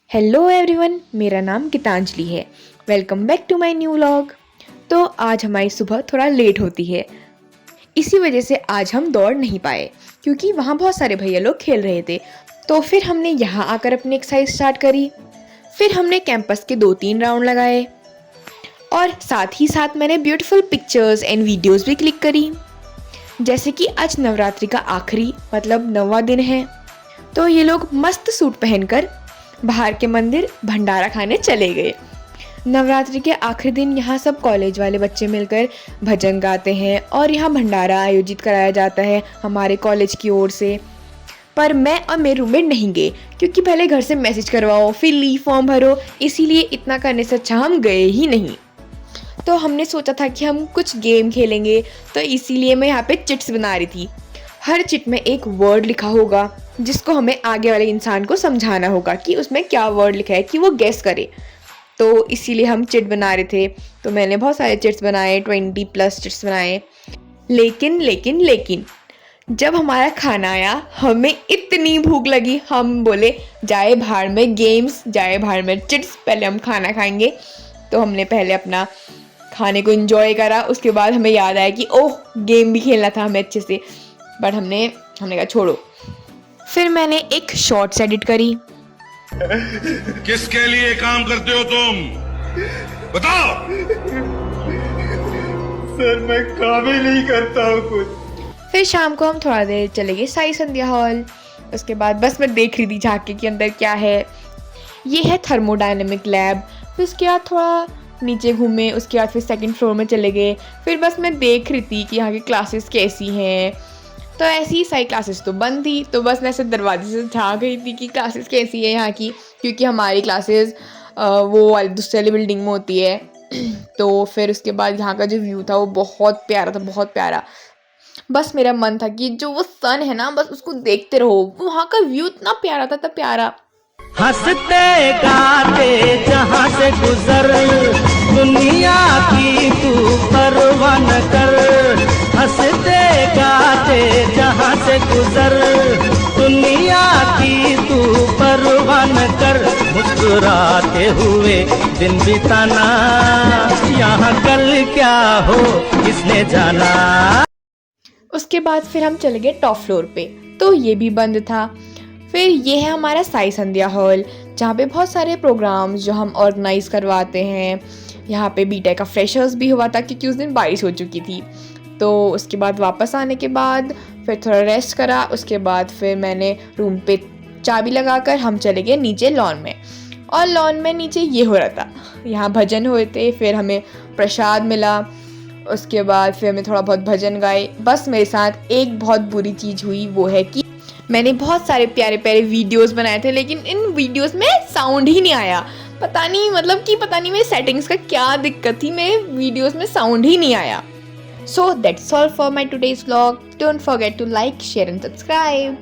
Hello everyone, मेरा नाम गीतांजलि है। Welcome back to my new vlog. तो आज हमारी सुबह थोड़ा लेट होती है, इसी वजह से आज हम दौड़ नहीं पाए क्योंकि वहाँ बहुत सारे भैया लोग खेल रहे थे। तो फिर हमने यहाँ आकर अपनी एक्सरसाइज स्टार्ट करी। फिर हमने कैंपस के 2-3 राउंड लगाए और साथ ही साथ मैंने ब्यूटीफुल पिक्चर्स एंड वीडियोज़ भी क्लिक करी। जैसे कि आज नवरात्रि का आखिरी मतलब 9वां दिन है, तो ये लोग मस्त सूट पहनकर बाहर के मंदिर भंडारा खाने चले गए। नवरात्रि के आखिरी दिन यहाँ सब कॉलेज वाले बच्चे मिलकर भजन गाते हैं और यहाँ भंडारा आयोजित कराया जाता है हमारे कॉलेज की ओर से। पर मैं और मेरे रूममेट नहीं गए क्योंकि पहले घर से मैसेज करवाओ फिर लीव फॉर्म भरो, इसीलिए इतना करने से अच्छा हम गए ही नहीं। तो हमने सोचा था कि हम कुछ गेम खेलेंगे, तो इसीलिए मैं यहाँ पे चिट्स बना रही थी। हर चिट में एक वर्ड लिखा होगा जिसको हमें आगे वाले इंसान को समझाना होगा कि उसमें क्या वर्ड लिखा है कि वो गेस करे। तो इसीलिए हम चिट बना रहे थे। तो मैंने बहुत सारे चिट्स बनाए, 20+ चिट्स बनाए। लेकिन जब हमारा खाना आया हमें इतनी भूख लगी, हम बोले जाए भाड़ में गेम्स, जाए भाड़ में चिट्स, पहले हम खाना खाएंगे। तो हमने पहले अपना खाने को एंजॉय करा, उसके बाद हमें याद आया कि ओह गेम भी खेलना था हमें अच्छे से, बट हमने कहा छोड़ो। फिर मैंने एक शॉर्ट्स एडिट करी। किसके लिए काम करते हो तुम, बताओ। सर मैं काम ही नहीं करता हूँ कुछ। फिर शाम को हम थोड़ा देर चले गए साई संध्या हॉल। उसके बाद बस मैं देख रही थी झांके के अंदर क्या है। ये है थर्मोडायनेमिक लैब। फिर उसके बाद थोड़ा नीचे घूमे, उसके बाद फिर 2nd फ्लोर में चले गए। फिर बस मैं देख रही थी कि यहाँ की क्लासेस कैसी हैं। तो ऐसी सारी क्लासेस तो बंद थी, तो बस मैं ऐसे दरवाजे से झाँक गई थी कि क्लासेस कैसी है यहाँ की, क्योंकि हमारी क्लासेस वो वाली दूसरी वाली बिल्डिंग में होती है। तो फिर उसके बाद यहाँ का जो व्यू था वो बहुत प्यारा था, बहुत प्यारा। बस मेरा मन था कि जो वो सन है ना, बस उसको देखते रहो। वहाँ का व्यू इतना प्यारा था, इतना प्यारा। हंसते गाते जहाँ से गुजर, दुनिया की तू परवाह न कर। हंसते गाते जहाँ से गुजर, दुनिया की तू परवाह न कर। मुस्कुराते हुए दिन बिताना, यहाँ कल क्या हो किसने जाना। उसके बाद फिर हम चले गए टॉप फ्लोर पे, तो ये भी बंद था। फिर ये है हमारा साई संध्या हॉल, जहाँ पे बहुत सारे प्रोग्राम्स जो हम ऑर्गेनाइज करवाते हैं। यहाँ पे बीटेक का फ्रेशर्स भी हुआ था क्योंकि उस दिन बारिश हो चुकी थी। तो उसके बाद वापस आने के बाद फिर थोड़ा रेस्ट करा। उसके बाद फिर मैंने रूम पे चाबी लगाकर हम चले गए नीचे लॉन में। और लॉन में नीचे ये हो रहा था, यहाँ भजन हुए थे। फिर हमें प्रसाद मिला। उसके बाद फिर हमें थोड़ा बहुत भजन गाए। बस मेरे साथ एक बहुत बुरी चीज़ हुई, वो है कि मैंने बहुत सारे प्यारे प्यारे वीडियोस बनाए थे, लेकिन इन वीडियोस में साउंड ही नहीं आया। पता नहीं मेरी सेटिंग्स का क्या दिक्कत थी, मेरे वीडियोस में साउंड ही नहीं आया। So that's all for my today's vlog. Don't forget to like, share and subscribe.